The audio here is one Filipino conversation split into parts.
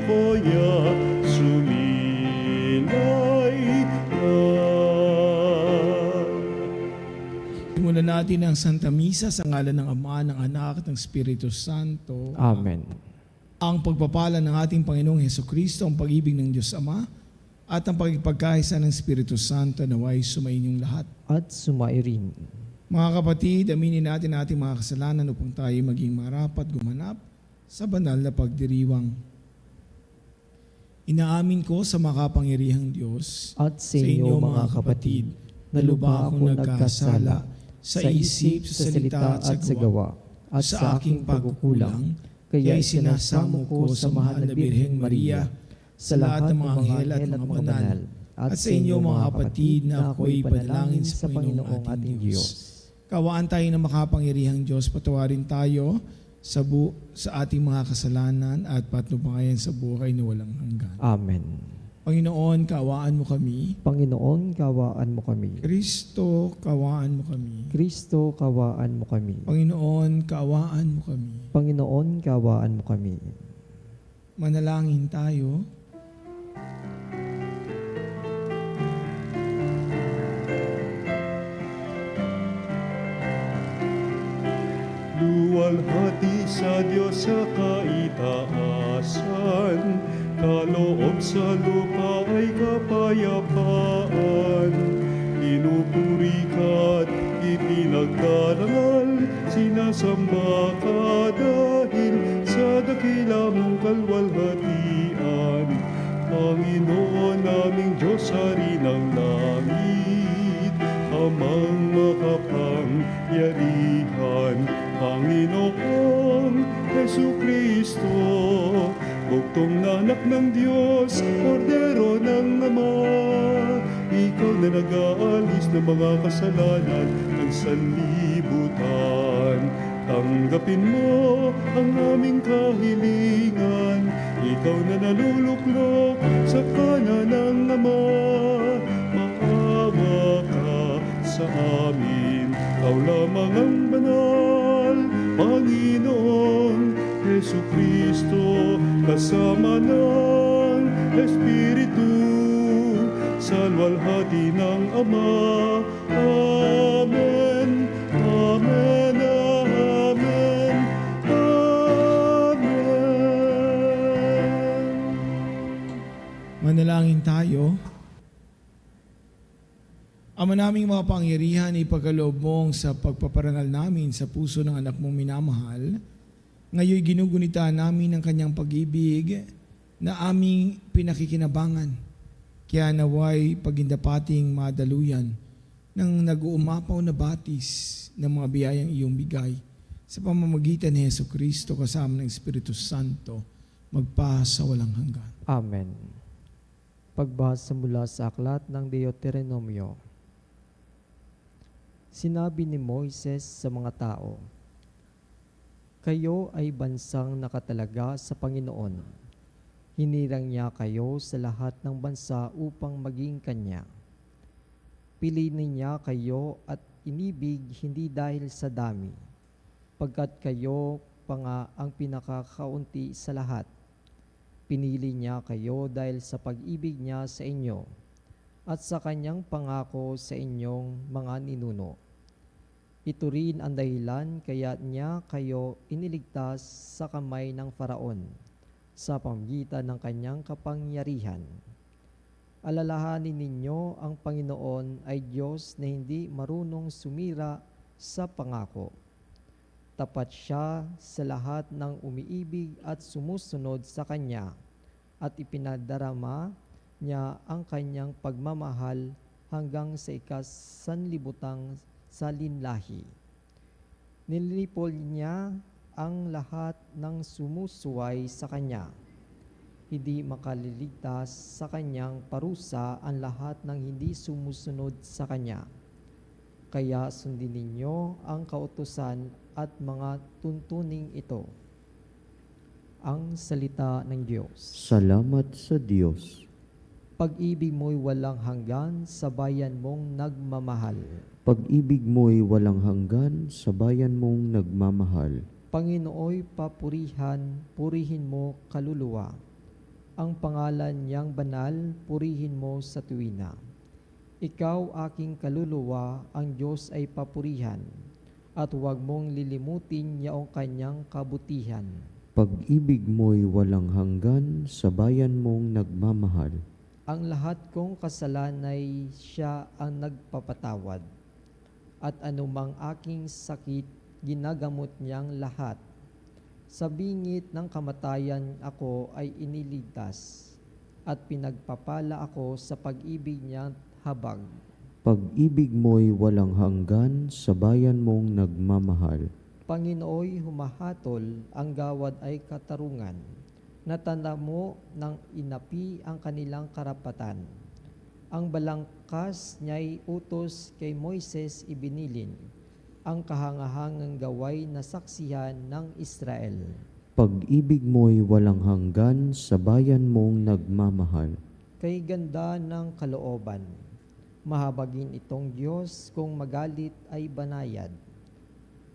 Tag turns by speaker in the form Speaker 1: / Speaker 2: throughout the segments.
Speaker 1: kaya sumilay ka.
Speaker 2: Simulan natin ang Santa Misa sa ngalan ng Ama, ng Anak at ng Espiritu Santo.
Speaker 3: Amen.
Speaker 2: Ang pagpapala ng ating Panginoong Hesukristo, ang pag-ibig ng Diyos Ama, at ang pagkipagkaisa ng Espiritu Santo naway sumainyong lahat.
Speaker 3: At sumairin.
Speaker 2: Mga kapatid, aminin natin ating mga kasalanan upang tayo maging marapat gumanap sa banal na pagdiriwang. Inaamin ko sa makapangyarihang Diyos
Speaker 3: At sa inyo mga kapatid,
Speaker 2: na lubha akong nagkasala sa isip, sa salita at sa gawa, at sa aking pagkukulang, kaya isinasamo ko sa mahal na Birheng Maria, sa lahat ng mga anghel at mga banal, at sa inyo mga kapatid na ako'y panalangin sa Panginoong ating Diyos. Kawaan tayo ng makapangyarihang Diyos, patawarin tayo sa ating mga kasalanan at patnubayan sa buhay na walang hanggan.
Speaker 3: Amen.
Speaker 2: Panginoon, kaawaan mo kami.
Speaker 3: Panginoon, kawaan mo kami.
Speaker 2: Kristo, kaawaan mo kami.
Speaker 3: Kristo, kawaan mo kami.
Speaker 2: Panginoon, kaawaan mo kami.
Speaker 3: Panginoon, kawaan mo kami.
Speaker 2: Manalangin tayo.
Speaker 1: Luwalhati sa Diyos sa kaitaasan, kaloob sa lupa ay kapayapaan. Pinupuri ka't ipinagdarangal, sinasamba ka dahil sa dakila mong kalwalhatian. Panginoon naming Diyos, Hari ng langit, Amang makapangyarihan, Panginoong Hesukristo, bugtong na anak ng Diyos, kordero ng Ama. Ikaw na nag-aalis ng mga kasalanan ng sanlibutan. Tanggapin mo ang aming kahilingan. Ikaw na naluluklok sa kanan ng Ama. Maawa ka sa amin, Ikaw lamang ang banal, Panginoon Hesukristo, kasama ng Espiritu, sa luwalhati ng Ama. Amen, Amen, Amen, Amen.
Speaker 2: Manalangin tayo. Ama naming makapangyarihan, ipagkaloob mong sa pagpaparangal namin sa puso ng anak mong minamahal. Ngayon ginugunita namin ang kanyang pag-ibig na aming pinakikinabangan. Kaya naway pagindapating madaluyan ng nag-uumapaw na batis ng mga biyayang iyong bigay sa pamamagitan ni Hesukristo kasama ng Espiritu Santo magpa sa walang hanggan.
Speaker 3: Amen. Pagbasa mula sa aklat ng Deuteronomio. Sinabi ni Moises sa mga tao, "Kayo ay bansang nakatalaga sa Panginoon. Hinirang niya kayo sa lahat ng bansa upang maging kanya. Piliin niya kayo at inibig hindi dahil sa dami, pagkat kayo pa nga ang pinakakaunti sa lahat. Pinili niya kayo dahil sa pag-ibig niya sa inyo at sa kanyang pangako sa inyong mga ninuno. Ito rin ang dahilan kaya niya kayo iniligtas sa kamay ng Faraon sa pamamagitan ng kanyang kapangyarihan. Alalahanin ninyo ang Panginoon ay Diyos na hindi marunong sumira sa pangako. Tapat siya sa lahat ng umiibig at sumusunod sa Kanya, at ipinadarama niya ang Kanyang pagmamahal hanggang sa ikasanlibutang salinlahi. Nilipol niya ang lahat ng sumusuway sa Kanya. Hindi makaliligtas sa Kanyang parusa ang lahat ng hindi sumusunod sa Kanya. Kaya sundin ninyo ang kautusan at mga tuntuning ito." Ang salita ng Diyos.
Speaker 4: Salamat sa Diyos.
Speaker 3: Pag-ibig mo'y walang hanggan sa bayan mong nagmamahal.
Speaker 4: Pag-ibig mo'y walang hanggan sa bayan mong nagmamahal.
Speaker 3: Panginooy papurihan, purihin mo kaluluwa. Ang pangalan niyang banal, purihin mo sa tuwina. Ikaw aking kaluluwa, ang Diyos ay papurihan, at huwag mong lilimutin yaong kanyang kabutihan.
Speaker 4: Pag-ibig mo'y walang hanggan sa bayan mong nagmamahal.
Speaker 3: Ang lahat kong kasalanay siya ang nagpapatawad, at anumang aking sakit ginagamot niyang lahat. Sa bingit ng kamatayan ako ay iniligtas, at pinagpapala ako sa pag-ibig niyang habag.
Speaker 4: Pag-ibig mo'y walang hanggan sa bayan mong nagmamahal.
Speaker 3: Panginooy humahatol, ang gawad ay katarungan. Natanda mo ng inapi ang kanilang karapatan. Ang balangkas niya'y utos kay Moises ibinilin, ang kahangahangang gaway na saksihan ng Israel.
Speaker 4: Pag-ibig mo'y walang hanggan sa bayan mong nagmamahal.
Speaker 3: Kay ganda ng kalooban, mahabagin itong Diyos, kung magalit ay banayad.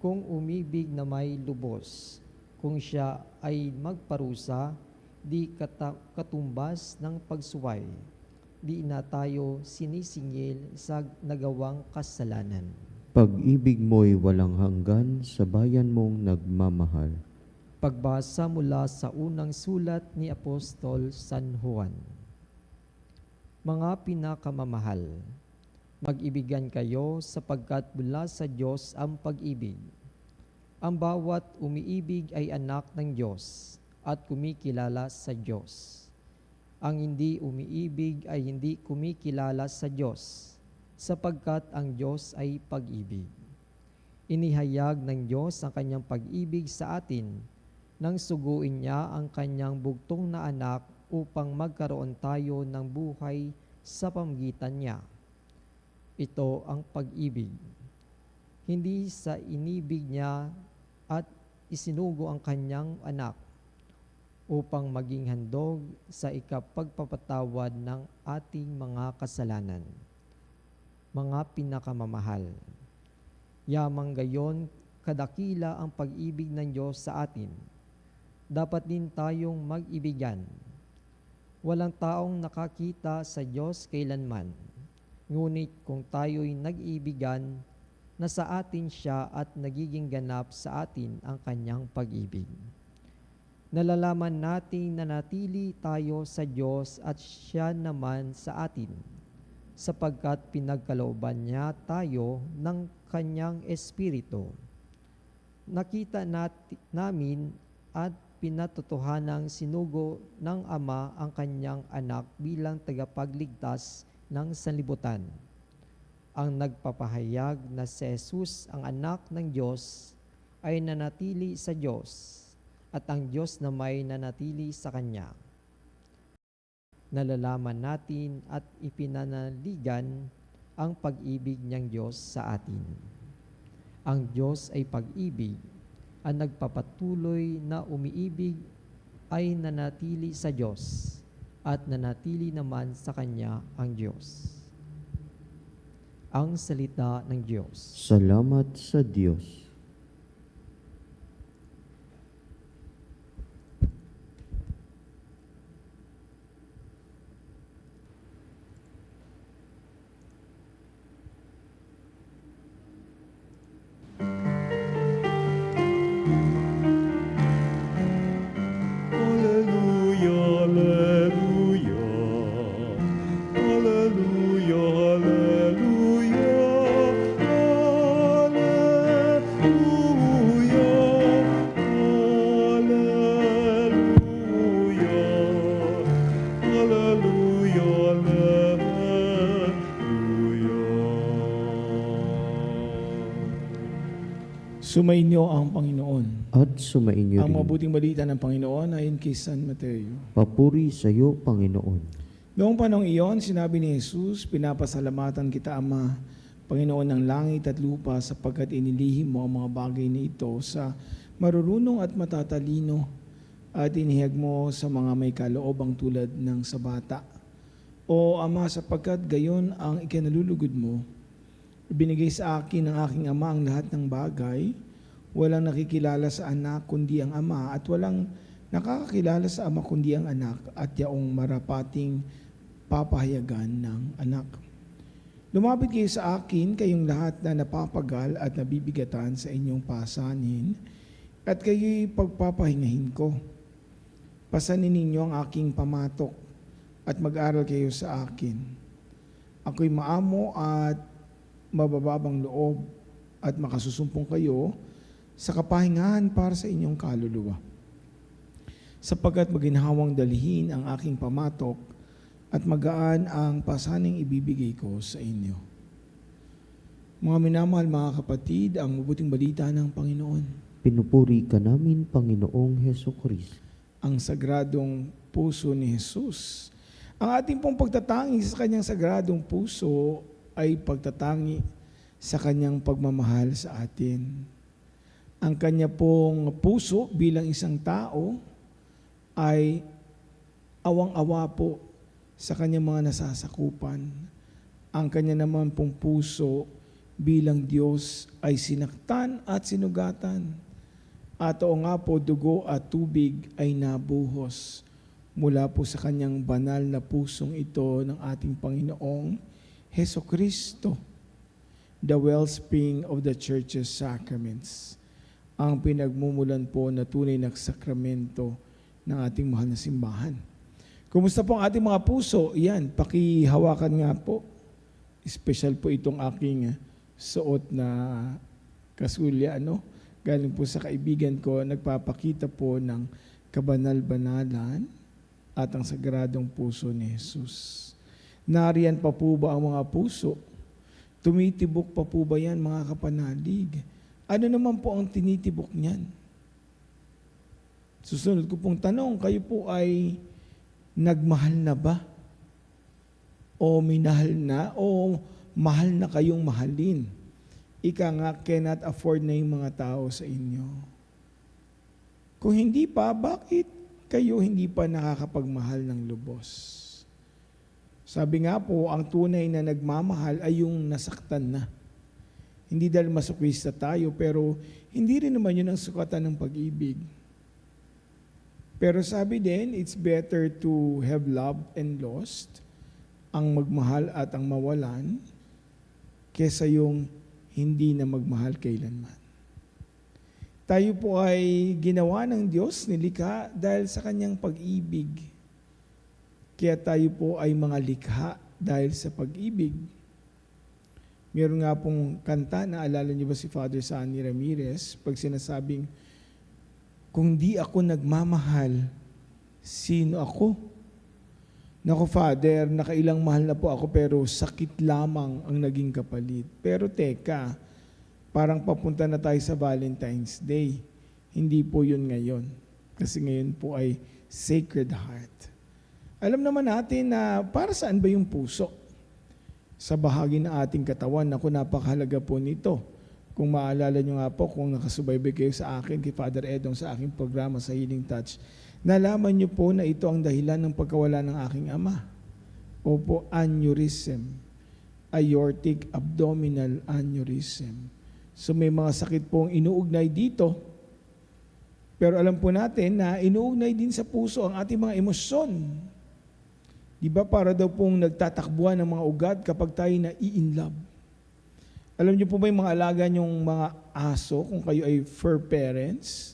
Speaker 3: Kung umibig na may lubos, kung siya ay magparusa, di katumbas ng pagsuway. Di na tayo sinisingil sa nagawang kasalanan.
Speaker 4: Pag-ibig mo'y walang hanggan sa bayan mong nagmamahal.
Speaker 3: Pagbasa mula sa unang sulat ni Apostol San Juan. Mga pinakamamahal, mag-ibigan kayo sapagkat mula sa Diyos ang pag-ibig. Ang bawat umiibig ay anak ng Diyos at kumikilala sa Diyos. Ang hindi umiibig ay hindi kumikilala sa Diyos, sapagkat ang Diyos ay pag-ibig. Inihayag ng Diyos ang kanyang pag-ibig sa atin nang suguin niya ang kanyang bugtong na anak upang magkaroon tayo ng buhay sa pamamagitan niya. Ito ang pag-ibig. Hindi sa inibig niya at isinugo ang kanyang anak upang maging handog sa ikapagpapatawad ng ating mga kasalanan. Mga pinakamamahal, yamang gayon kadakila ang pag-ibig ng Diyos sa atin. Dapat din tayong mag-ibigan. Walang taong nakakita sa Diyos kailanman. Ngunit kung tayo'y nag-ibigan, nasa atin siya at nagiging ganap sa atin ang kanyang pag-ibig. Nalalaman nating nanatili tayo sa Diyos at siya naman sa atin, sapagkat pinagkalooban niya tayo ng kanyang Espiritu. Nakita namin at pinatotohanang sinugo ng Ama ang kanyang anak bilang tagapagligtas ng sanlibutan. Ang nagpapahayag na si Jesus, ang anak ng Diyos, ay nanatili sa Diyos, at ang Diyos na may nanatili sa Kanya. Nalalaman natin at ipinanaligan ang pag-ibig niyang Diyos sa atin. Ang Diyos ay pag-ibig. Ang nagpapatuloy na umiibig ay nanatili sa Diyos, at nanatili naman sa Kanya ang Diyos. Ang salita ng Diyos.
Speaker 4: Salamat sa Diyos.
Speaker 1: Hallelujah, hallelujah. Hallelujah, hallelujah. Hallelujah. Hallelujah, hallelujah.
Speaker 2: Sumainyo ang Panginoon.
Speaker 4: At sumainyo
Speaker 2: Ang
Speaker 4: rin.
Speaker 2: mabuting balita ng Panginoon ayon kay San Mateo.
Speaker 4: Papuri sa iyo, Panginoon.
Speaker 2: Noong panahon iyon, sinabi ni Jesus, "Pinapasalamatan kita, Ama, Panginoon ng langit at lupa, sapagkat inilihim mo ang mga bagay na ito sa marurunong at matatalino, at inihag mo sa mga may kaloobang tulad ng sa bata. O Ama, sapagkat gayon ang ikinalulugod mo, ibinigay sa akin ng aking Ama ang lahat ng bagay. Walang nakikilala sa anak kundi ang Ama, at walang nakakakilala sa Ama kundi ang anak at yaong marapating papahayagan ng anak. Lumapit kayo sa akin, kayong lahat na napapagal at nabibigatan sa inyong pasanin, at kayo'y pagpapahingahin ko. Pasanin ninyo ang aking pamatok at mag-aral kayo sa akin. Ako'y maamo at mabababang loob at makasusumpong kayo sa kapahingahan para sa inyong kaluluwa. Sapagkat maginhawang dalihin ang aking pamatok at magaan ang pasaning ibibigay ko sa inyo. Mga minamahal mga kapatid, ang mabuting balita ng Panginoon.
Speaker 4: Pinupuri ka namin, Panginoong Heso Kristo.
Speaker 2: Ang sagradong puso ni Jesus. Ang ating pong pagtatangi sa kanyang sagradong puso ay pagtatangi sa kanyang pagmamahal sa atin. Ang kanya pong puso bilang isang tao ay awang-awa po sa kanyang mga nasasakupan. Ang kanya naman pong puso bilang Diyos ay sinaktan at sinugatan. At oo nga po, dugo at tubig ay nabuhos mula po sa kanyang banal na pusong ito ng ating Panginoong Heso Kristo, the wellspring of the Church's sacraments, ang pinagmumulan po na tunay na sakramento ng ating mahal na simbahan. Kumusta po ang ating mga puso? Yan, pakihawakan nga po. Special po itong aking suot na kasulya, galing po sa kaibigan ko, nagpapakita po ng kabanal-banalan at ang sagradong puso ni Jesus. Nariyan pa po ba ang mga puso? Tumitibok pa po ba yan, mga kapanalig? Ano naman po ang tinitibok niyan? Susunod ko pong tanong, kayo po ay nagmahal na ba? O minahal na? O mahal na kayong mahalin? Ika nga, cannot afford na yung mga tao sa inyo. Kung hindi pa, bakit kayo hindi pa nakakapagmahal ng lubos? Sabi nga po, ang tunay na nagmamahal ay yung nasaktan na. Hindi dahil masokwista tayo, pero hindi rin naman yun ang sukatan ng pag-ibig. Pero sabi din, it's better to have loved and lost, ang magmahal at ang mawalan, kesa yung hindi na magmahal kailanman. Tayo po ay ginawa ng Diyos, nilikha dahil sa kanyang pag-ibig. Kaya tayo po ay mga likha dahil sa pag-ibig. Meron nga pong kanta, naalala niyo ba si Father Sunny Ramirez, pag sinasabing, kung di ako nagmamahal, sino ako? Naku Father, nakailang mahal na po ako pero sakit lamang ang naging kapalit. Pero teka, parang papunta na tayo sa Valentine's Day. Hindi po yun ngayon. Kasi ngayon po ay Sacred Heart. Alam naman natin na para saan ba yung puso? Sa bahagi ng ating katawan, naku napakahalaga po nito. Kung maalala nyo nga po, kung nakasubaybay kayo sa akin, kay Father Edong sa aking programa sa Healing Touch, nalaman nyo po na ito ang dahilan ng pagkawala ng aking ama. Opo, aneurysm. Aortic abdominal aneurysm. So may mga sakit pong inuugnay dito. Pero alam po natin na inuugnay din sa puso ang ating mga emosyon. Di ba para daw pong nagtatakbuhan ng mga ugat kapag tayo na-in love. Alam niyo po ba yung mga alaga niyong mga aso, kung kayo ay fur parents,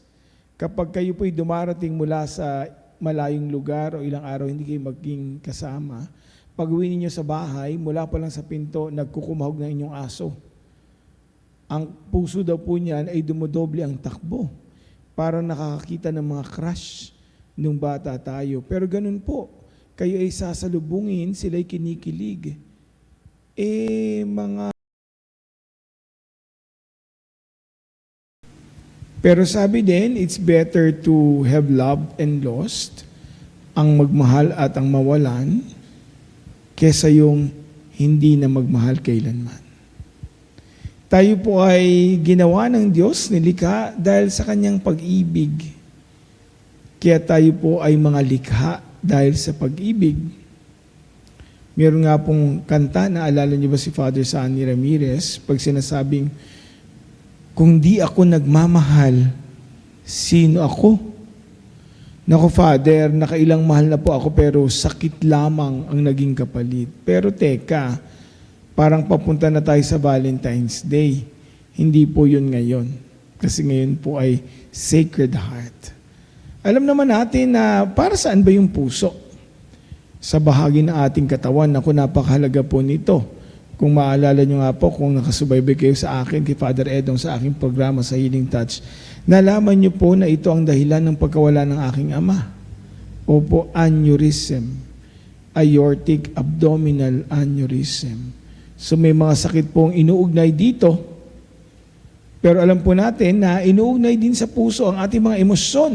Speaker 2: kapag kayo po'y dumarating mula sa malayong lugar o ilang araw hindi kayo maging kasama, pag uwi ninyo sa bahay, mula pa lang sa pinto, nagkukumahog ng inyong aso. Ang puso daw po niyan ay dumodoble ang takbo para nakakakita ng mga crush nung bata tayo. Pero ganun po, kayo ay sasalubungin, sila'y kinikilig. Pero sabi din, it's better to have loved and lost, ang magmahal at ang mawalan, kesa yung hindi na magmahal kailanman. Tayo po ay ginawa ng Diyos, nilikha dahil sa kanyang pag-ibig. Kaya tayo po ay mga likha dahil sa pag-ibig. Meron nga pong kanta, naalala niyo ba si Father Sunny Ramirez, pag sinasabing, kung di ako nagmamahal, sino ako? Naku, Father, nakailang mahal na po ako pero sakit lamang ang naging kapalit. Pero teka, parang papunta na tayo sa Valentine's Day. Hindi po yun ngayon. Kasi ngayon po ay Sacred Heart. Alam naman natin na para saan ba yung puso? Sa bahagi ng ating katawan, ako napakahalaga po nito. Kung maalala nyo nga po, kung nakasubaybay kayo sa akin, kay Father Edong sa aking programa sa Healing Touch, nalaman nyo po na ito ang dahilan ng pagkawala ng aking ama. Opo, aneurysm. Aortic abdominal aneurysm. So may mga sakit pong inuugnay dito. Pero alam po natin na inuugnay din sa puso ang ating mga emosyon.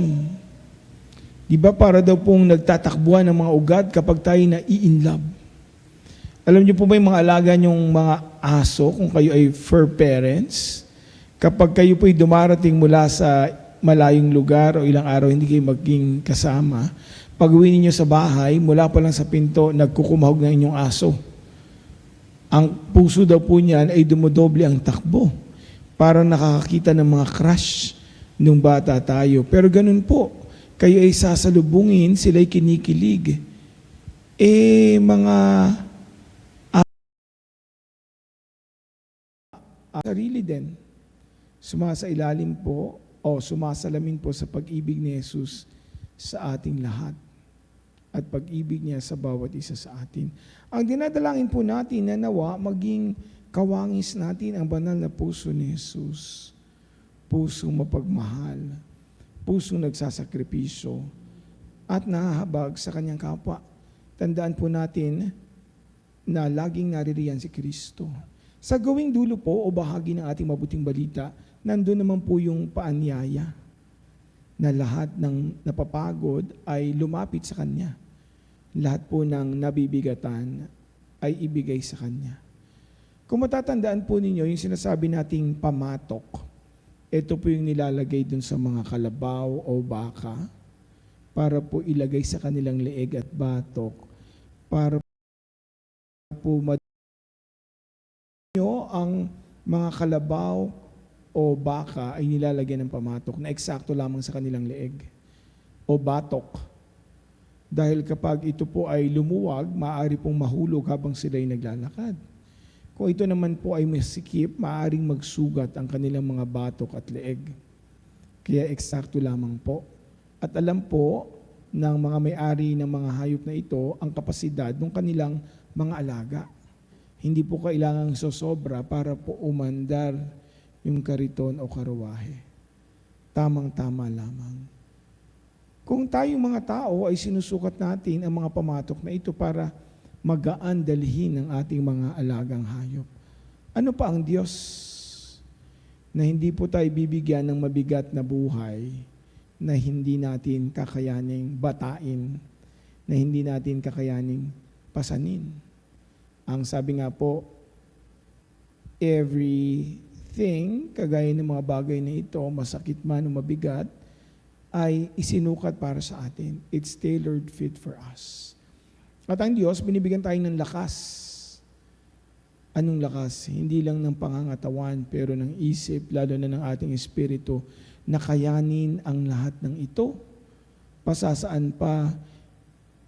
Speaker 2: Di ba para daw pong nagtatakbuhan ng mga ugat kapag tayo na-i-inlove? Alam niyo po ba yung mga alaga niyong mga aso, kung kayo ay fur parents, kapag kayo po'y dumarating mula sa malayong lugar o ilang araw hindi kayo maging kasama, pag uwi ninyo sa bahay, mula pa lang sa pinto, nagkukumahog ng inyong aso. Ang puso daw po niyan ay dumodoble ang takbo. Parang nakakakita ng mga crush nung bata tayo. Pero ganun po, kayo ay sasalubungin, sila'y kinikilig. Mga sarili din, sumasailalim po o sumasalamin po sa pag-ibig ni Jesus sa ating lahat at pag-ibig niya sa bawat isa sa atin. Ang dinadalangin po natin na nawa maging kawangis natin ang banal na puso ni Jesus. Pusong mapagmahal, pusong nagsasakripisyo at nahahabag sa kanyang kapwa. Tandaan po natin na laging naririyan si Kristo. Sa gawing dulo po o bahagi ng ating mabuting balita, nandun naman po yung paanyaya na lahat ng napapagod ay lumapit sa Kanya. Lahat po ng nabibigatan ay ibigay sa Kanya. Kung matatandaan po ninyo yung sinasabi nating pamatok, ito po yung nilalagay dun sa mga kalabaw o baka para po ilagay sa kanilang leeg at batok para po ang mga kalabaw o baka ay nilalagyan ng pamatok na eksakto lamang sa kanilang leeg o batok. Dahil kapag ito po ay lumuwag, maaari pong mahulog habang sila ay naglalakad. Kung ito naman po ay masikip, maaaring magsugat ang kanilang mga batok at leeg. Kaya eksakto lamang po. At alam po ng mga may-ari ng mga hayop na ito ang kapasidad ng kanilang mga alaga. Hindi po kailangang sosobra para po umandar yung kariton o karuwahe. Tamang-tama lamang. Kung tayong mga tao ay sinusukat natin ang mga pamatok na ito para magaan dalhin ang ating mga alagang hayop. Ano pa ang Diyos na hindi po tayo bibigyan ng mabigat na buhay na hindi natin kakayaning batain, na hindi natin kakayaning pasanin? Ang sabi nga po, everything, kagaya ng mga bagay na ito, masakit man o mabigat, ay isinukat para sa atin. It's tailored fit for us. At ang Diyos, binibigyan tayo ng lakas. Anong lakas? Hindi lang ng pangangatawan, pero ng isip, lalo na ng ating espiritu, na kayanin ang lahat ng ito. Pasasaan pa,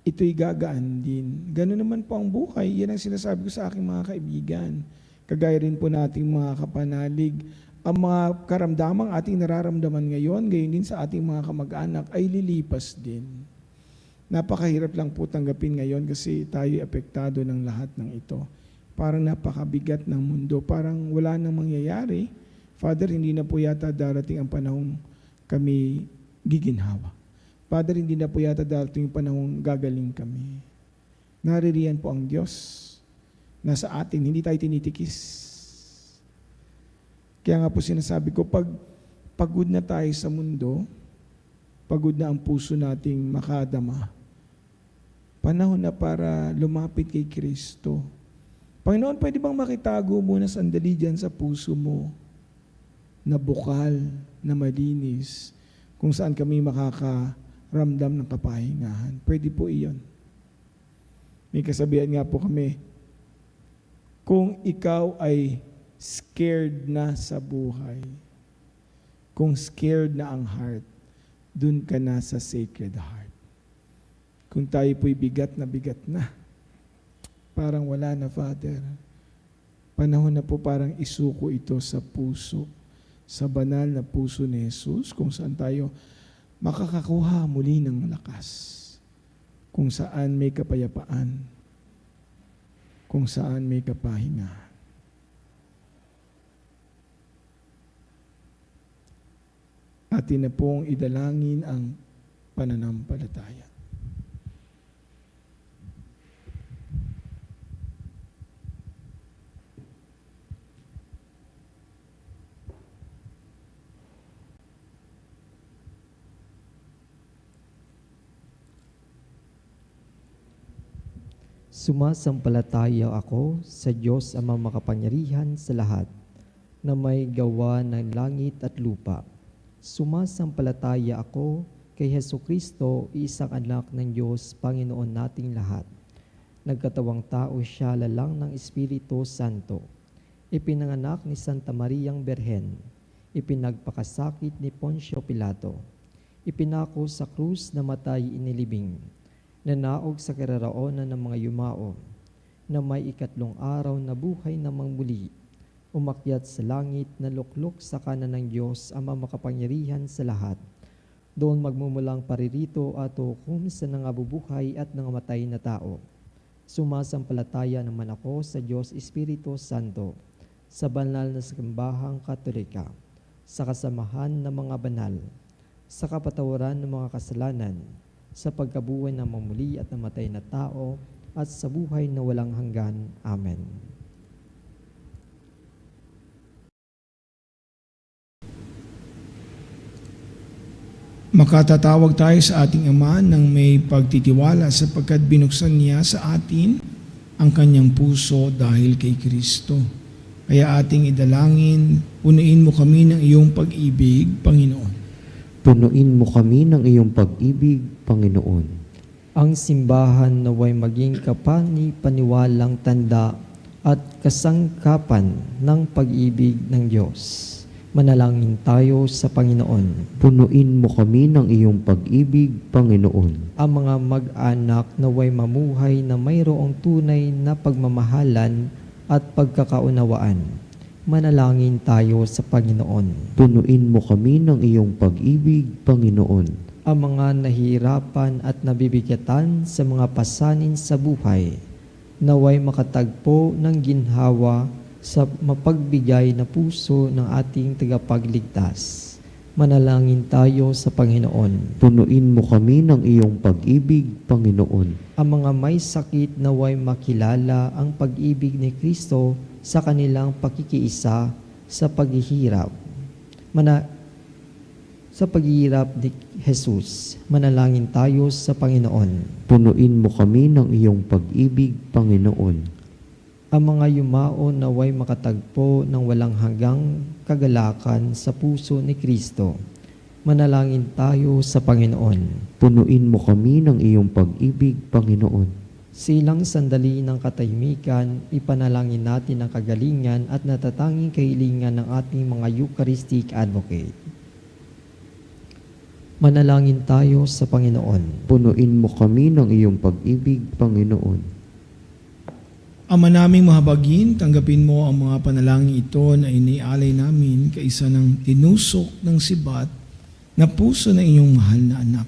Speaker 2: ito'y gagaan din. Ganun naman po ang buhay. Yan ang sinasabi ko sa aking mga kaibigan. Kagaya rin po nating mga kapanalig. Ang mga karamdamang ating nararamdaman ngayon, gayon din sa ating mga kamag-anak, ay lilipas din. Napakahirap lang po tanggapin ngayon kasi tayo apektado ng lahat ng ito. Parang napakabigat ng mundo. Parang wala nang mangyayari. Father, hindi na po yata darating ang panahong kami giginhawa. Father, hindi na po yata darating yung panahong gagaling kami. Naririyan po ang Diyos. Nasa atin, hindi tayo tinitikis. Kaya nga po sinasabi ko, pag pagod na tayo sa mundo, pagod na ang puso nating makadama, panahon na para lumapit kay Kristo. Panginoon, pwede bang makitago muna sandali dyan sa puso mo na bukal, na malinis, kung saan kami makakaramdam ng kapahingahan? Pwede po iyon. May kasabihan nga po kami, kung ikaw ay scared na sa buhay, kung scared na ang heart, dun ka na sa Sacred Heart. Kung tayo po'y bigat na, parang wala na, Father. Panahon na po parang isuko ito sa puso, sa banal na puso ni Jesus, kung saan tayo makakakuha muli ng lakas, kung saan may kapayapaan, kung saan may kapahinga. Atin na pong idalangin ang pananampalataya.
Speaker 3: Sumasampalataya ako sa Diyos Amang makapangyarihan sa lahat, na may gawa ng langit at lupa. Sumasampalataya ako kay Hesukristo, isang anak ng Diyos, Panginoon nating lahat. Nagkatawang tao siya lalang ng Espiritu Santo. Ipinanganak ni Santa Mariang Berhen. Ipinagpakasakit ni Poncio Pilato. Ipinako sa krus na matay inilibing. Nanaog sa kararaonan ng mga yumao, na may ikatlong araw na buhay namang muli, umakyat sa langit na luklok sa kanan ng Diyos Ama makapangyarihan sa lahat. Doon magmumulang paririto at hukom sa nangabubuhay at nangamatay na tao. Sumasampalataya naman ako sa Diyos Espiritu Santo, sa banal na simbahang Katolika, sa kasamahan ng mga banal, sa kapatawaran ng mga kasalanan, sa pagkabuhay ng mamuli at namatay na tao, at sa buhay na walang hanggan. Amen.
Speaker 2: Makatatawag tayo sa ating Ama ng may pagtitiwala sapagkat binuksan niya sa atin ang kanyang puso dahil kay Kristo. Kaya ating idalangin, punuin mo kami ng iyong pag-ibig, Panginoon.
Speaker 4: Punuin mo kami ng iyong pag-ibig, Panginoon.
Speaker 3: Ang simbahan naway maging kapani-paniwalang tanda at kasangkapan ng pag-ibig ng Diyos. Manalangin tayo sa Panginoon.
Speaker 4: Punuin mo kami ng iyong pag-ibig, Panginoon.
Speaker 3: Ang mga mag-anak naway mamuhay na mayroong tunay na pagmamahalan at pagkakaunawaan. Manalangin tayo sa Panginoon.
Speaker 4: Punuin mo kami ng iyong pag-ibig, Panginoon.
Speaker 3: Ang mga nahihirapan at nabibigatan sa mga pasanin sa buhay, naway makatagpo ng ginhawa sa mapagbigay na puso ng ating tagapagligtas. Manalangin tayo sa Panginoon.
Speaker 4: Punuin mo kami ng iyong pag-ibig, Panginoon.
Speaker 3: Ang mga may sakit naway makilala ang pag-ibig ni Kristo sa kanilang pakikiisa sa paghihirap. Sa paghihirap ni Jesus, manalangin tayo sa Panginoon.
Speaker 4: Punuin mo kami ng iyong pag-ibig, Panginoon.
Speaker 3: Ang mga yumao naway makatagpo ng walang hanggang kagalakan sa puso ni Kristo. Manalangin tayo sa Panginoon.
Speaker 4: Punuin mo kami ng iyong pag-ibig, Panginoon.
Speaker 3: Silang sandali ng katahimikan, ipanalangin natin ang kagalingan at natatanging kahilingan ng ating mga Eucharistic Advocate. Manalangin tayo sa Panginoon.
Speaker 4: Punuin mo kami ng iyong pag-ibig, Panginoon.
Speaker 2: Ama naming mahabagin, tanggapin mo ang mga panalangin ito na inialay namin kaisa ng tinusok ng sibat na puso ng inyong mahal na anak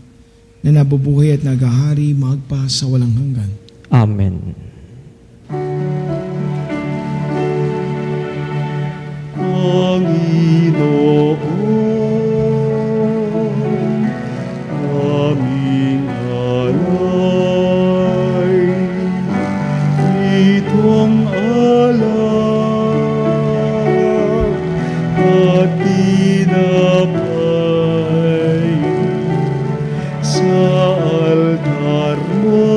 Speaker 2: na nabubuhay at naghahari magpa sa walang hanggan.
Speaker 3: Amen.
Speaker 1: Panginoon, aming alay, itong alak at tinapay sa altar mo,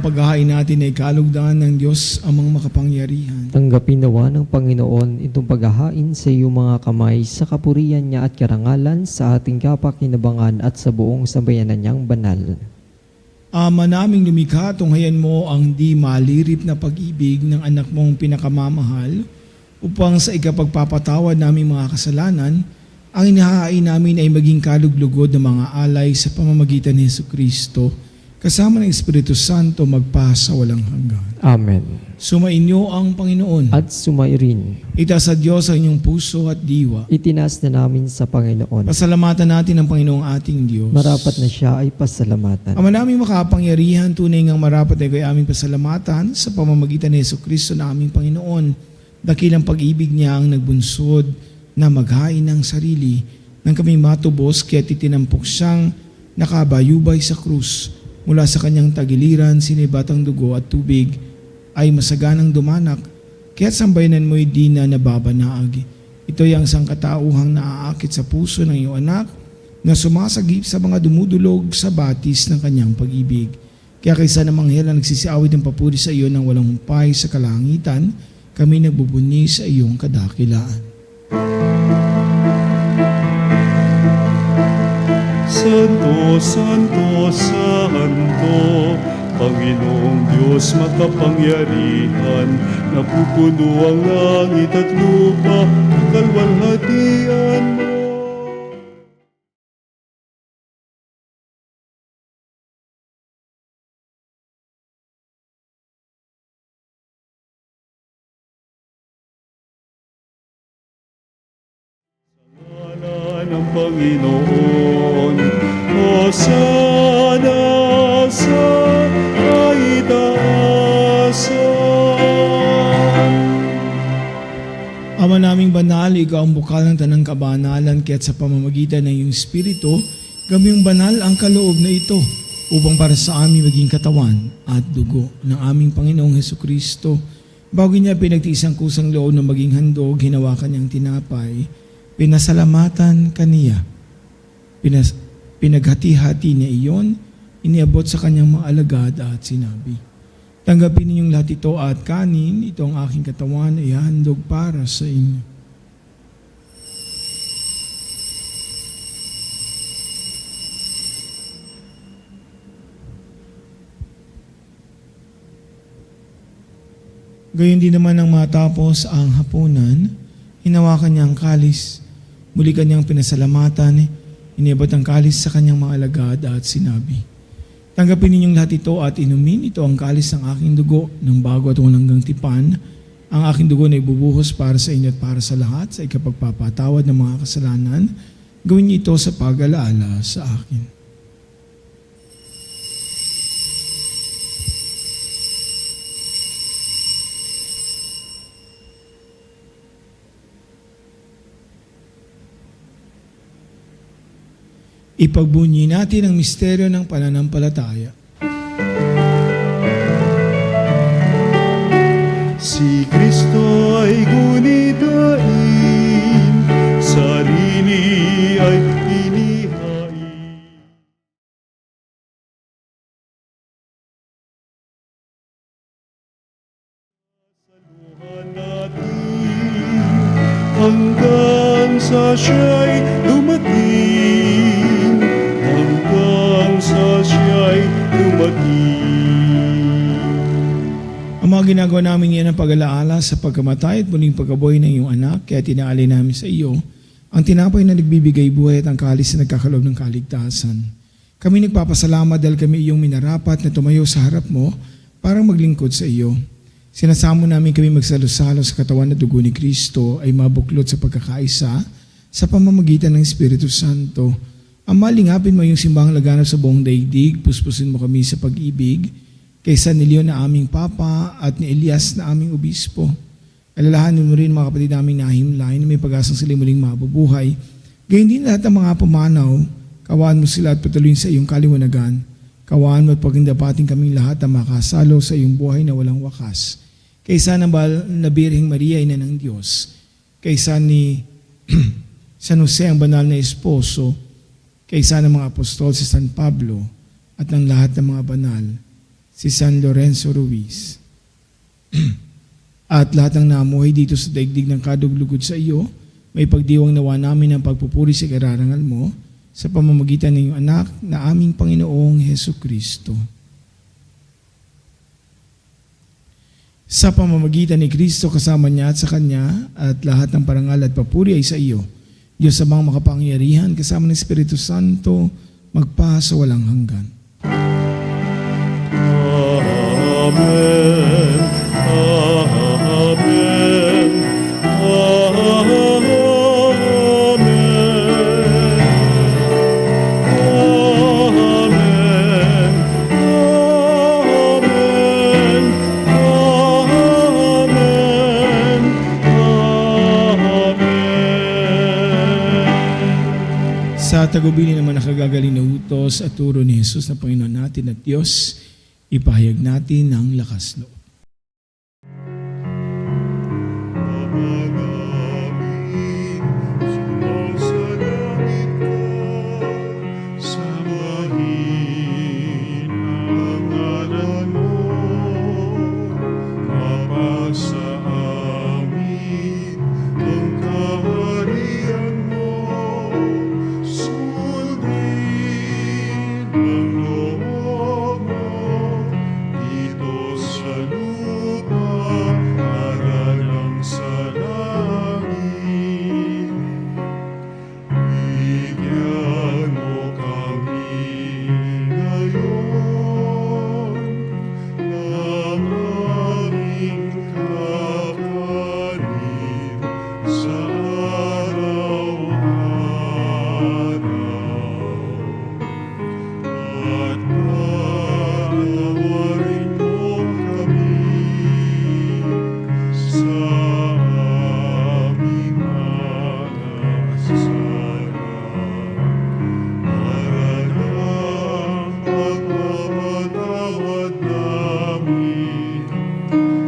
Speaker 2: paghahain natin ay kalugdan ng Diyos amang makapangyarihan.
Speaker 3: Tanggapin nawa ng Panginoon itong paghahain sa iyong mga kamay sa kapurihan niya at karangalan sa ating kapakinabangan at sa buong sambayanan niyang banal.
Speaker 2: Ama naming lumikha, tunghayan mo ang di malirip na pag-ibig ng anak mong pinakamamahal upang sa ikapagpapatawad naming mga kasalanan, ang inihahain namin ay maging kaluglugod ng mga alay sa pamamagitan ni Jesucristo, kasama ng Espiritu Santo magpa sa walang hanggan.
Speaker 3: Amen.
Speaker 2: Sumainyo ang Panginoon.
Speaker 3: At sumairin,
Speaker 2: Itaas sa Diyos ang inyong puso at diwa.
Speaker 3: itinaas na namin sa Panginoon.
Speaker 2: Pasalamatan natin ang Panginoong ating Diyos.
Speaker 3: Marapat na siya ay pasalamatan.
Speaker 2: Ama naming makapangyarihan, tunay ngang marapat ay kayo aming pasalamatan sa pamamagitan ni Jesucristo na aming Panginoon. Dakilang pag-ibig niya ang nagbunsod na maghain ng sarili nang kami matubos kaya titinampok siyang nakabayubay sa krus. Mula sa kanyang tagiliran, sinibatang dugo at tubig ay masaganang dumanak, kaya't sambayanan mo'y di na nababanaag. Ito'y ang sangkatauhang naaakit sa puso ng iyong anak na sumasagip sa mga dumudulog sa batis ng kanyang pag-ibig. Kaya kaysa namang hela nagsisiawit ng papuri sa iyo ng walang humpay sa kalangitan, kami nagbubunyi sa iyong kadakilaan.
Speaker 1: Santo, Santo, Santo, Panginoong Diyos makapangyarihan, napupuno ang langit at lupa, kalwalhatian mo. Ngalan ng Panginoon, Hosana sa kaitaasan.
Speaker 2: Ama naming banal, ikaw ang bukal ng tanang kabanalan, kaya't sa pamamagitan ng iyong Espiritu, gawing banal ang kaloob na ito, upang para sa amin maging katawan at dugo ng aming Panginoong Hesukristo. Bago niya pinagtiis ang kusang loob na maging handog, hinawakan niyang tinapay, pinasalamatan kaniya. Pinaghati-hati niya iyon, iniabot sa kanyang mga alagad at sinabi, tanggapin ninyong lahat ito at kanin, ito ang aking katawan ay handog para sa inyo. Gayon din naman nang matapos ang hapunan, hinawakan niya ang kalis, muli kanyang pinasalamatan, iniabot ang kalis sa kanyang mga alagad at sinabi, tanggapin ninyong lahat ito at inumin, ito ang kalis ng aking dugo ng bago at walang tipan. Ang aking dugo na ibubuhos para sa inyo at para sa lahat sa ikapagpapatawad ng mga kasalanan. Gawin niyo ito sa pag-alaala sa akin. Ipagbunyi natin ang misteryo ng pananampalataya.
Speaker 1: Si Kristo ay gunitain, sarili ay inihain. Saluhan natin hanggang sa siya'y dumating, hanggang sa siya'y dumating.
Speaker 2: Ang mga ginagawa namin yan ang pag-alaala sa pagkamatay at muling pagkabuhay ng iyong anak, kaya tinaalay namin sa iyo ang tinapay na nagbibigay buhay at ang kalis na nagkakaloob ng kaligtasan. Kami nagpapasalamat dahil kami iyong minarapat na tumayo sa harap mo para maglingkod sa iyo. Sinasamo namin kami magsalo-salo sa katawan at dugo ni Kristo ay mabuklod sa pagkakaisa sa pamamagitan ng Espiritu Santo. Ang malingapin mo yung simbahang laganap sa buong daigdig, puspusin mo kami sa pag-ibig, kaysa ni Leon na aming Papa at ni Elias na aming Obispo. Alalahanin mo rin mga kapatid naming nahimlay na may pag-asang sila muling mabubuhay. Gayun din lahat ng mga pumanaw, kawaan mo sila at patuloyin sa iyong kaliwanagan. Kawaan mo at pagindapating kaming lahat na makasalo sa iyong buhay na walang wakas. Kaysa na Birheng Maria, ina ng Diyos, kaysa ni San Jose, ang banal na esposo, kaysa ng mga apostol si San Pablo at ng lahat ng mga banal, si San Lorenzo Ruiz. At lahat ng namuhay dito sa daigdig ng kaduglugod sa iyo, may pagdiwang nawa namin ang pagpupuri sa kararangal mo sa pamamagitan ng iyong anak na aming Panginoong Heso Kristo. Sa pamamagitan ni Kristo kasama niya at sa Kanya at lahat ng parangal at papuri ay sa iyo, Diyos amang makapangyarihan kasama ng Espiritu Santo, magpa sa walang hanggan.
Speaker 1: Amen. Amen.
Speaker 2: Sa tagubilin naman nakagagaling na utos at turo ni Jesus na Panginoon natin at Diyos, ipahayag natin ang lakas loob.
Speaker 1: Ama namin, sumasalangit ka, sambahin ang ngalan mo, mapasa amin ang kaharian mo, sundin ang loob mo, dito sa lupa, para lang sa langit. Bigyan mo kami ngayon ng aming kakanin sa araw-araw. At patawarin mo kami sa aming mga kasalanan, para lang pagpapatawad namin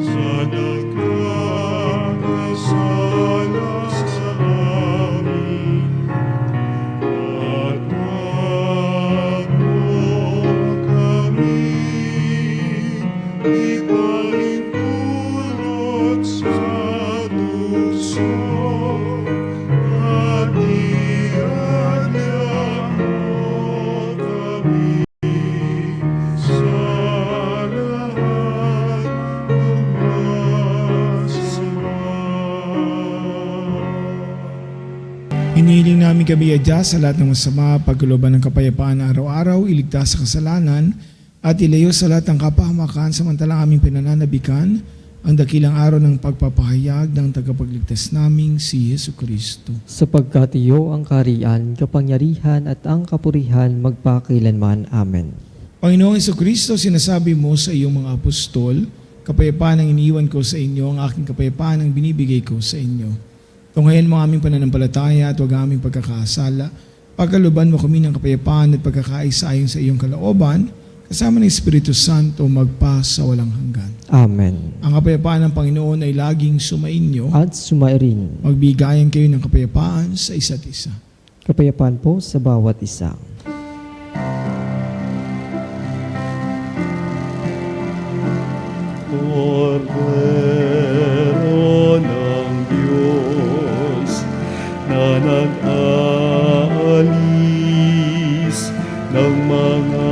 Speaker 1: sa nagkakasala sa amin. At wag mo kami ipahintulot sa tukso, at iadya mo kami sa lahat ng masama.
Speaker 2: Hinihiling namin kami adya sa lahat ng masama, pagkalooban ng kapayapaan na araw-araw, iligtas sa kasalanan, at ilayo sa lahat ng kapahamakan samantalang aming pinananabikan ang dakilang araw ng pagpapahayag ng tagapagligtas naming si Yesu Kristo.
Speaker 3: Sapagkat iyo ang kaharian, kapangyarihan at ang kapurihan magpakailanman. Amen.
Speaker 2: Panginoong Yesu Kristo, sinasabi mo sa iyong mga apostol, kapayapaan ang iniwan ko sa inyo, ang aking kapayapaan ang binibigay ko sa inyo. Tunghayan mo ang aming pananampalataya at huwag ang aming pagkakasala. Pagkaluban mo kami ng kapayapaan at pagkakaisa ayon sa iyong kalooban, kasama ng Espiritu Santo magpa sa walang hanggan.
Speaker 3: Amen.
Speaker 2: Ang kapayapaan ng Panginoon ay laging sumainyo.
Speaker 3: At sumairin.
Speaker 2: Magbigayan kayo ng kapayapaan sa isa't isa.
Speaker 3: Kapayapaan po sa bawat isa.
Speaker 1: Kordero ng Diyos na nag-aalis ng mga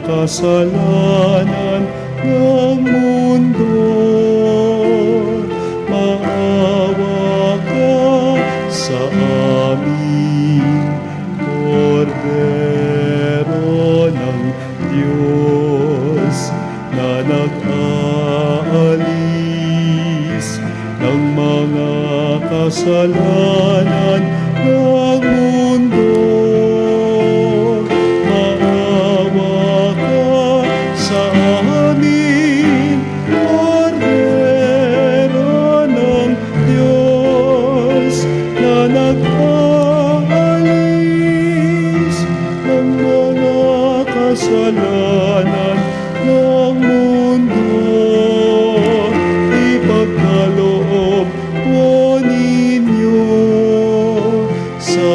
Speaker 1: kasalanan ng mundo, maawa ka sa amin. Kordero ng Diyos na nag-aalis ng mga kasalanan ng mundo, maawa ka sa amin. Kordero ng Diyos na nag-aalis ng mga kasalanan ng mundo, ipagkaloob po ninyo sa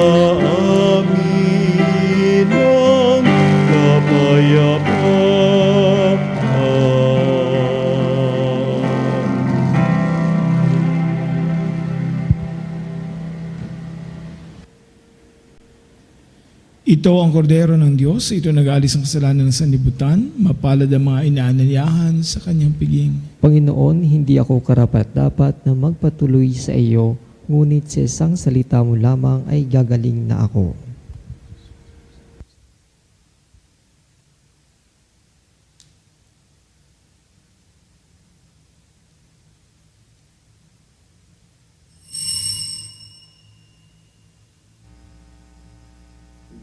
Speaker 2: Ito ang kordero ng Diyos, ito nag-aalis ang kasalanan ng sanlibutan, mapalad ang mga inaanyayahan sa kanyang piging.
Speaker 3: Panginoon, hindi ako karapat-dapat na magpatuloy sa iyo, ngunit sa isang salita mo lamang ay gagaling na ako.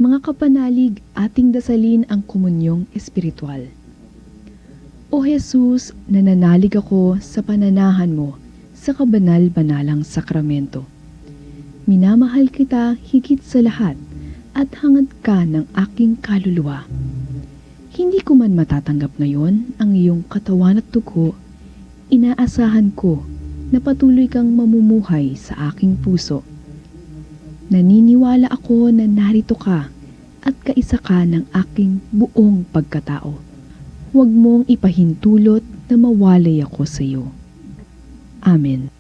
Speaker 5: Mga kapanalig, ating dasalin ang komunyong espiritual. O Jesus, nananalig ako sa pananahan mo sa kabanal-banalang sakramento. Minamahal kita higit sa lahat at hangad ka ng aking kaluluwa. Hindi ko man matatanggap ngayon ang iyong katawan at dugo, inaasahan ko na patuloy kang mamumuhay sa aking puso. Naniniwala ako na narito ka at kaisa ka ng aking buong pagkatao. Huwag mong ipahintulot na mawalay ako sa iyo. Amen.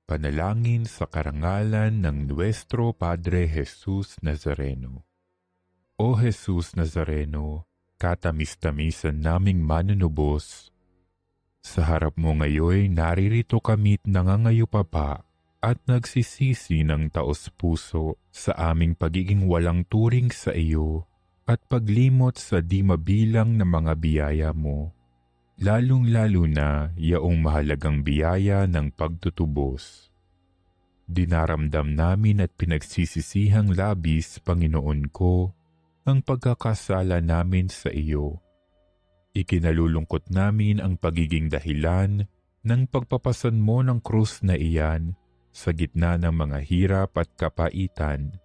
Speaker 6: Panalangin sa karangalan ng Nuestro Padre Jesus Nazareno. O Jesus Nazareno, katamis-tamisan naming manunubos, sa harap mo ngayon naririto kami't nangangayupapa at nagsisisi ng taos-puso sa aming pagiging walang turing sa iyo at paglimot sa di mabilang na mga biyaya mo, lalong-lalo na yaong mahalagang biyaya ng pagtutubos. Dinaramdam namin at pinagsisisihang labis, Panginoon ko, ang pagkakasala namin sa iyo. Ikinalulungkot namin ang pagiging dahilan ng pagpapasan mo ng krus na iyan sa gitna ng mga hirap at kapaitan,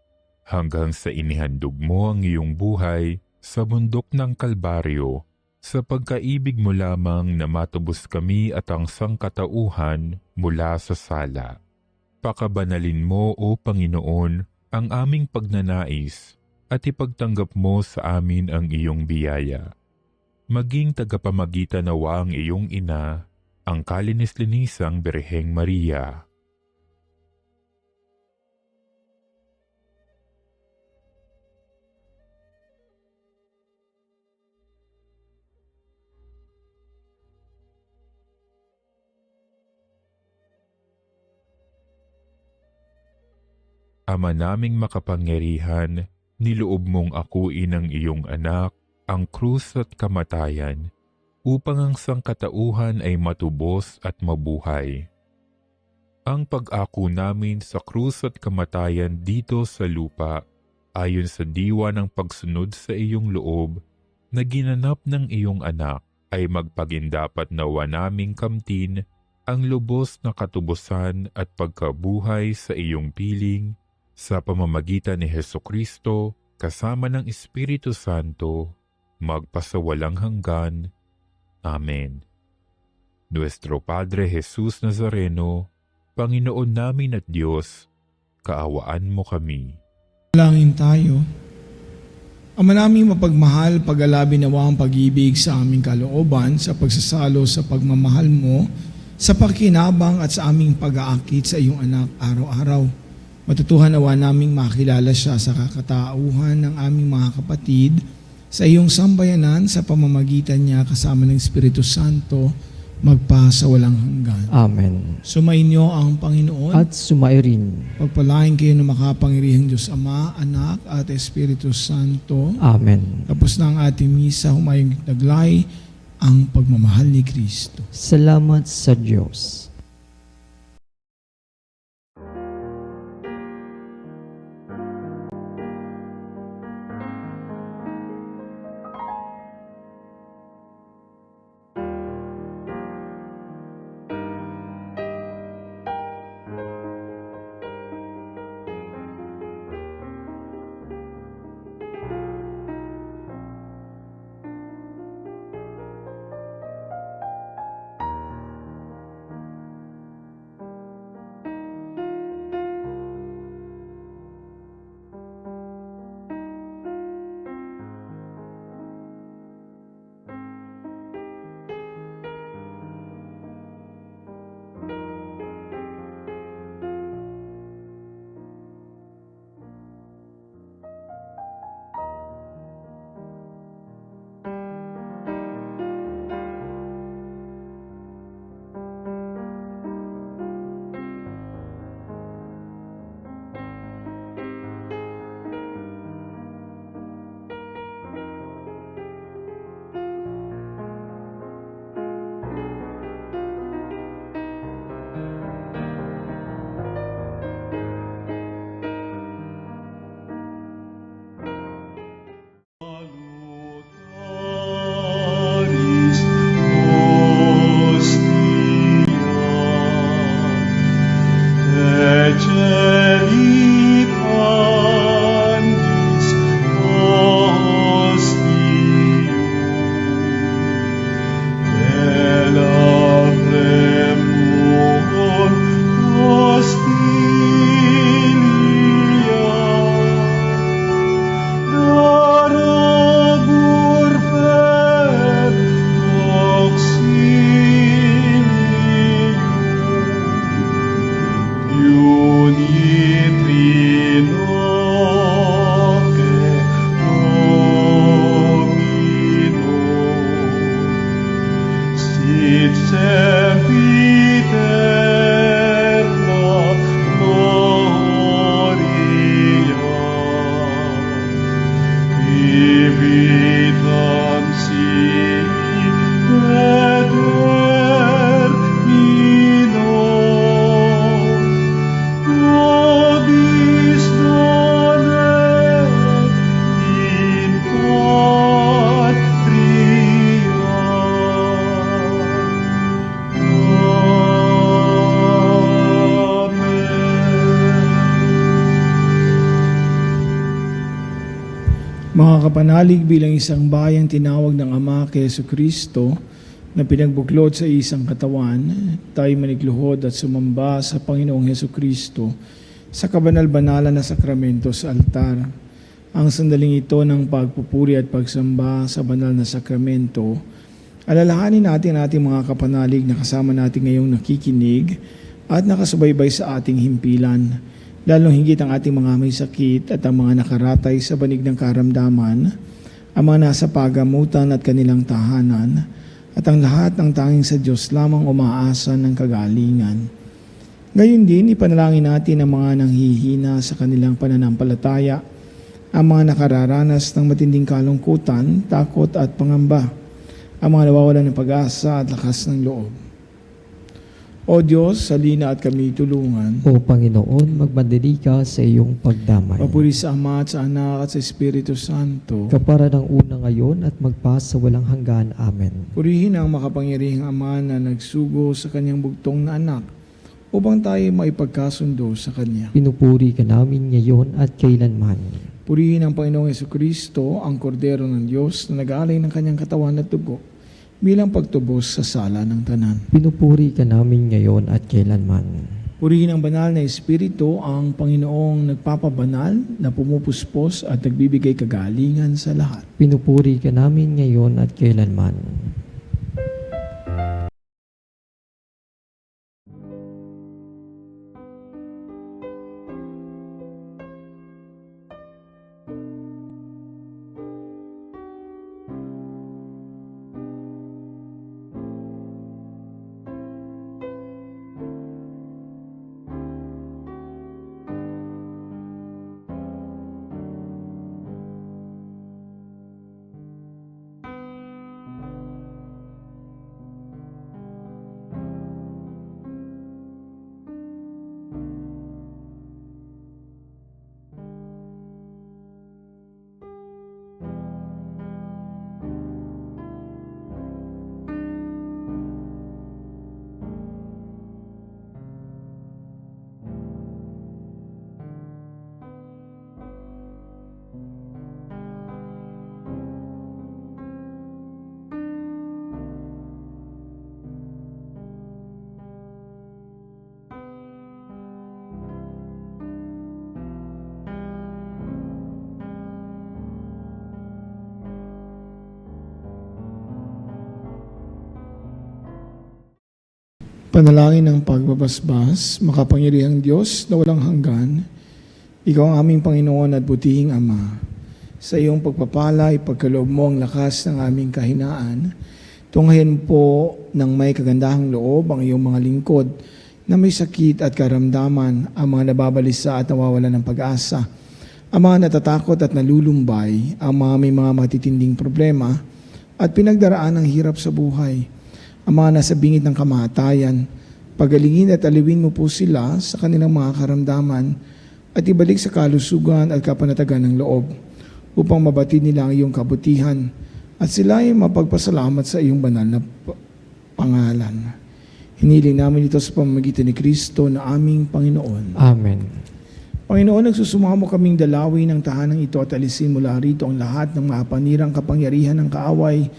Speaker 6: hanggang sa inihandog mo ang iyong buhay sa bundok ng Kalbaryo, sa pagkaibig mo lamang na matubos kami at ang sangkatauhan mula sa sala. Pakabanalin mo, O Panginoon, ang aming pagnanais at ipagtanggap mo sa amin ang iyong biyaya. Maging tagapamagitan nawa ang iyong ina, ang kalinis-linisang Birheng Maria. Ama naming makapangyarihan, niloob mong akuin ang iyong anak, ang krus at kamatayan, upang ang sangkatauhan ay matubos at mabuhay. Ang pag-ako namin sa krus at kamatayan dito sa lupa, ayon sa diwa ng pagsunod sa iyong loob, na ginanap ng iyong anak, ay magpagindapat nawa naming kamtin ang lubos na katubusan at pagkabuhay sa iyong piling, sa pamamagitan ni Hesukristo, kasama ng Espiritu Santo, magpasawalang hanggan. Amen. Nuestro Padre Jesus Nazareno, Panginoon namin at Diyos, kaawaan mo kami.
Speaker 2: Langin tayo. Ama naming mapagmahal, pag-alabi nawa ang pag-ibig sa aming kalooban sa pagsasalo sa pagmamahal mo, sa pakinabang at sa aming pag-aakit sa iyong anak araw-araw. Matutuhan nawa naming makilala siya sa kakatauhan ng aming mga kapatid sa iyong sambayanan sa pamamagitan niya kasama ng Espiritu Santo magpa sa walang hanggan.
Speaker 3: Amen.
Speaker 2: Sumainyo ang Panginoon
Speaker 3: At sumairin.
Speaker 2: pagpalain kayo ng makapangyarihang Diyos Ama, Anak at Espiritu Santo.
Speaker 3: Amen.
Speaker 2: Tapos na ang ating misa, humayong taglay ang pagmamahal ni Kristo.
Speaker 3: Salamat sa Diyos.
Speaker 1: et sempiterna gloria. Civitam sic determino, nobis donet in patria. Amen.
Speaker 2: Mga kapanalig, bilang isang bayang tinawag ng Ama kay Jesucristo na pinagbuklod sa isang katawan, tayo manikluhod at sumamba sa Panginoong Jesucristo sa kabanal-banalan na sakramento sa altar. Ang sandaling ito ng pagpupuri at pagsamba sa banal na sakramento, alalahanin natin ang ating mga kapanalig na kasama natin ngayong nakikinig at nakasubaybay sa ating himpilan, lalong higit ang ating mga may sakit at ang mga nakaratay sa banig ng karamdaman, ang mga nasa pagamutan at kanilang tahanan, at ang lahat ng tanging sa Diyos lamang umaasa ng kagalingan. Ngayon din, ipanalangin natin ang mga nanghihina sa kanilang pananampalataya, ang mga nakararanas ng matinding kalungkutan, takot at pangamba, ang mga nawawalan ng pag-asa at lakas ng loob. O Diyos, salina at kami tulungan.
Speaker 3: O Panginoon, magmadali ka sa iyong pagdamay.
Speaker 2: Papuri sa Ama at sa Anak at sa Espiritu Santo.
Speaker 3: Kapara ng una ngayon at magpa sa walang hanggan. Amen.
Speaker 2: Purihin ang makapangyarihang Ama na nagsugo sa kanyang bugtong na anak upang tayo maipagkasundo sa Kanya.
Speaker 3: Pinupuri ka namin ngayon at kailanman.
Speaker 2: Purihin ang Panginoong Jesucristo, ang Kordero ng Diyos na nag-aalay ng kanyang katawan at dugo bilang pagtubos sa sala ng tanan.
Speaker 3: Pinupuri ka namin ngayon at kailanman.
Speaker 2: Purihin ang banal na Espiritu, ang Panginoong nagpapabanal na pumupuspos at nagbibigay kagalingan sa lahat.
Speaker 3: Pinupuri ka namin ngayon at kailanman.
Speaker 2: Panalangin ng pagbabasbas, makapangyarihang Diyos na walang hanggan, Ikaw ang aming Panginoon at butihing Ama. Sa iyong pagpapala, ipagkaloob mo ang lakas ng aming kahinaan. Tunghayan po ng may kagandahang loob ang iyong mga lingkod na may sakit at karamdaman, ang mga nababalisa at nawawalan ng pag-asa, ang mga natatakot at nalulumbay, ang mga may mga matitinding problema at pinagdaraan ng hirap sa buhay, ang mga nasa bingit ng kamatayan. Pagalingin at aliwin mo po sila sa kanilang mga karamdaman at ibalik sa kalusugan at kapanatagan ng loob upang mabatid nila ang iyong kabutihan at sila ay mapagpasalamat sa iyong banal na pangalan. Hiniling namin ito sa pamamagitan ni Kristo na aming Panginoon.
Speaker 3: Amen.
Speaker 2: Panginoon, nagsusumamo kaming dalawin ng tahanang ito at alisin mula rito ang lahat ng mapanirang kapangyarihan ng kaaway.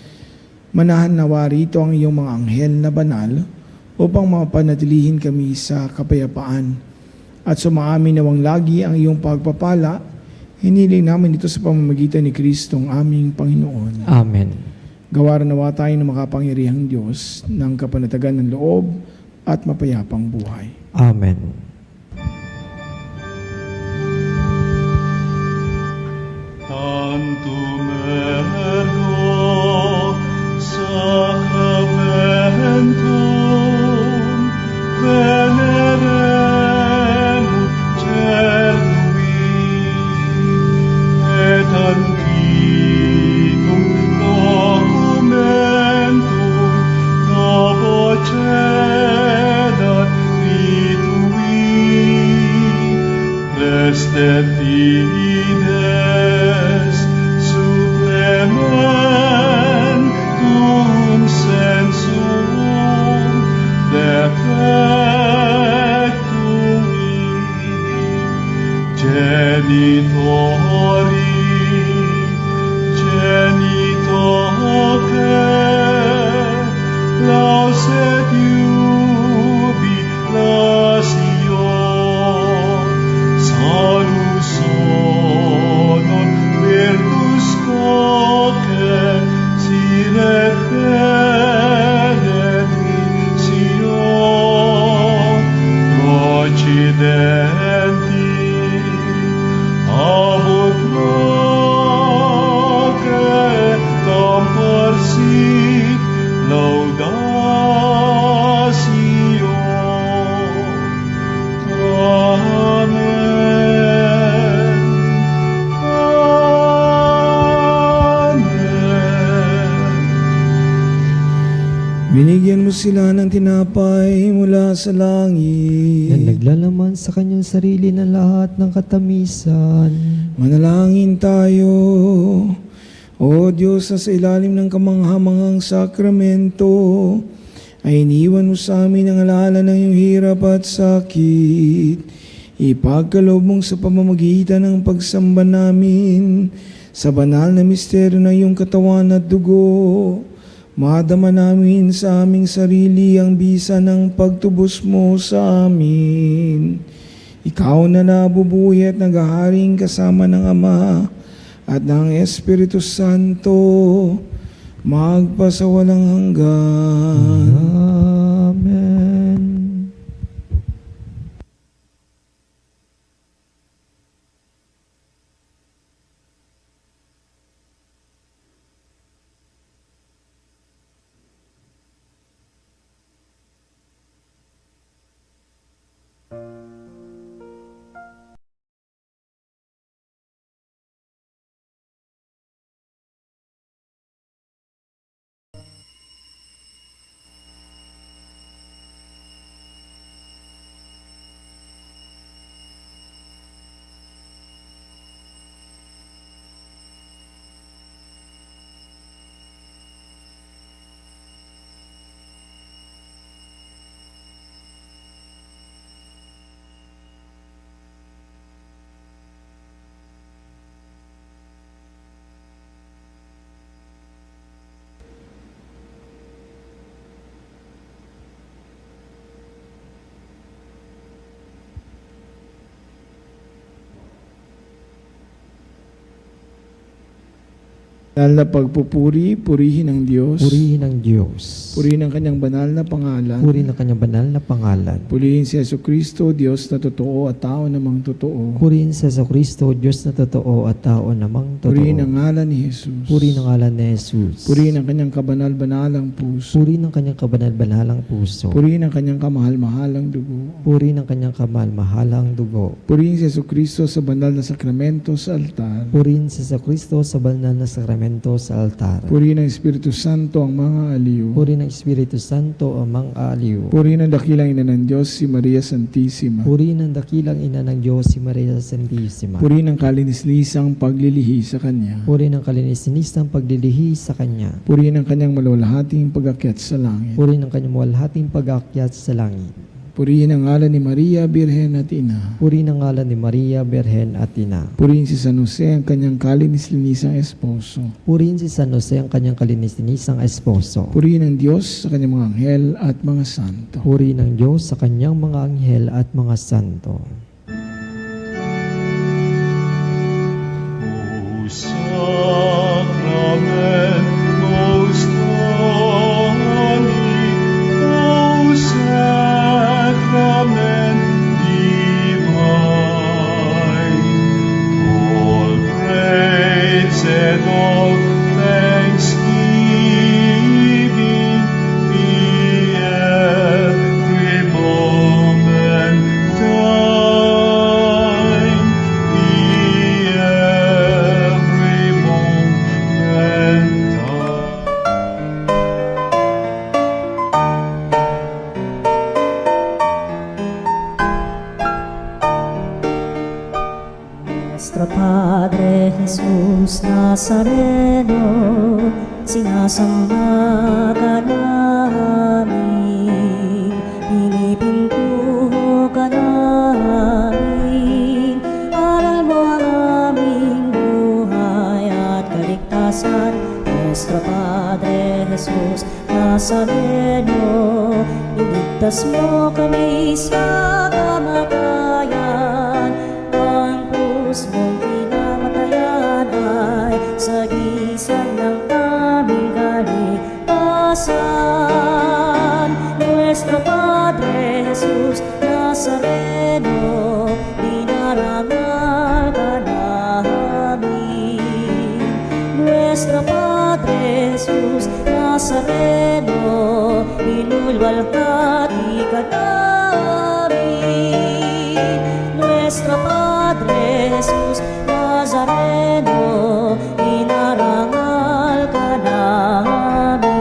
Speaker 2: Manahan nawa rito ang iyong mga anghel na banal upang mapanatilihin kami sa kapayapaan. At sumaamin nawang lagi ang iyong pagpapala. Hiniling namin ito sa pamamagitan ni Kristo ang aming Panginoon.
Speaker 3: Amen.
Speaker 2: Gawaran nawa tayo ng makapangyarihang Diyos ng kapanatagan ng loob at mapayapang buhay.
Speaker 3: Amen.
Speaker 1: Tantum ergo sacramentum et fides supplementum sensum defectum genitori genitoque lauset jubilatio salus sonor virtus coque sine benedictio procidenti abut noce comparsit laudatio. Amen. Amen.
Speaker 2: Binigyan mo sila ng tinapay mula sa
Speaker 3: na
Speaker 2: langit.
Speaker 3: naglalaman sa kanyang sarili ng lahat ng katamisan.
Speaker 2: Manalangin tayo. O Diyos, na sa ilalim ng kamanghamanghang sakramento, ay iniwan mo sa amin ang alaala ng iyong hirap at sakit. Ipagkaloob mong sa pamamagitan ng pagsamba namin sa banal na misteryo ng iyong katawan at dugo, madama namin sa aming sarili ang bisa ng pagtubos mo sa amin. Ikaw na nabubuhay at naghaharing kasama ng Ama at ng Espiritu Santo, magpasawalang hanggan.
Speaker 3: Amen.
Speaker 2: Dahil na pagpupuri, purihin ang Diyos.
Speaker 3: Purihin ang Diyos.
Speaker 2: Purihin ang kanyang banal na pangalan.
Speaker 3: Purihin ang kanyang banal na pangalan.
Speaker 2: Purihin si Jesucristo, Diyos na totoo at tao namang totoo.
Speaker 3: Purihin sa Kristo, Diyos na totoo at tao namang totoo.
Speaker 2: Purihin ang ngalan ni Jesus.
Speaker 3: Purihin ang ngalan ni Jesus.
Speaker 2: Purihin ang kanyang kabanal-banalang puso.
Speaker 3: Purihin ang kanyang kabanal-banalang puso.
Speaker 2: Purihin ang kanyang kamahal-mahalang dugo.
Speaker 3: Purihin ang kanyang kamahal-mahalang dugo.
Speaker 2: Purihin si Jesucristo sa banal na sakramento sa altar.
Speaker 3: Purihin sa Kristo sa banal na sakramento sa altar.
Speaker 2: Purihin ang Espiritu Santo ang mga aliw.
Speaker 3: Purihin ang Espiritu Santo ang mga aliw.
Speaker 2: Purihin ang dakilang ina ng Diyos, si Maria Santissima.
Speaker 3: Purihin ang dakilang ina ng Diyos, si Maria Santissima.
Speaker 2: Purihin ang kalinis-lisang paglilihi sa Kanya.
Speaker 3: Purihin ang kalinis-lisang paglilihi sa Kanya.
Speaker 2: Purihin ang Kanyang malulahating pag-akyat sa langit.
Speaker 3: Purihin ang kanyang walhating pag-aakyat sa langit.
Speaker 2: Purihin ang ngalan ni Maria, Birhen at Ina.
Speaker 3: Purihin ang ngalan ni Maria, Berhen at Ina.
Speaker 2: Purihin si San Jose, ang kanyang kalinis-linisang esposo.
Speaker 3: Purihin si San Jose, ang kanyang kalinis-linisang esposo.
Speaker 2: Purihin ang Diyos sa kanyang mga anghel at mga santo.
Speaker 3: Purihin ang Diyos sa kanyang mga anghel at mga santo.
Speaker 1: O Sacrament most holy, O Sacrament divine, all praise and all thanksgiving be every moment done
Speaker 7: Nazareno, sinasamba ka namin, pinipintuho ka namin, aral mo ang aming buhay at kaligtasan. Nuestro Padre Jesus Nazareno, iligtas mo kami sa kamatayan. Ang krus mong pinamatayan ay sagisag ng aming kaligtasan. Nuestro Padre Jesus Nazareno, dinarangal ka namin. Nuestro Padre Jesus Nazareno, inulwalhati ka namin. Nuestro Padre Jesus Nazareno, inarangal ka namin.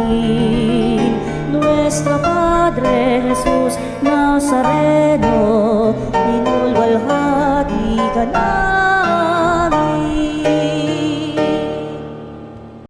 Speaker 7: Nuestro Padre Jesus Nazareno, inulwalhati ka namin.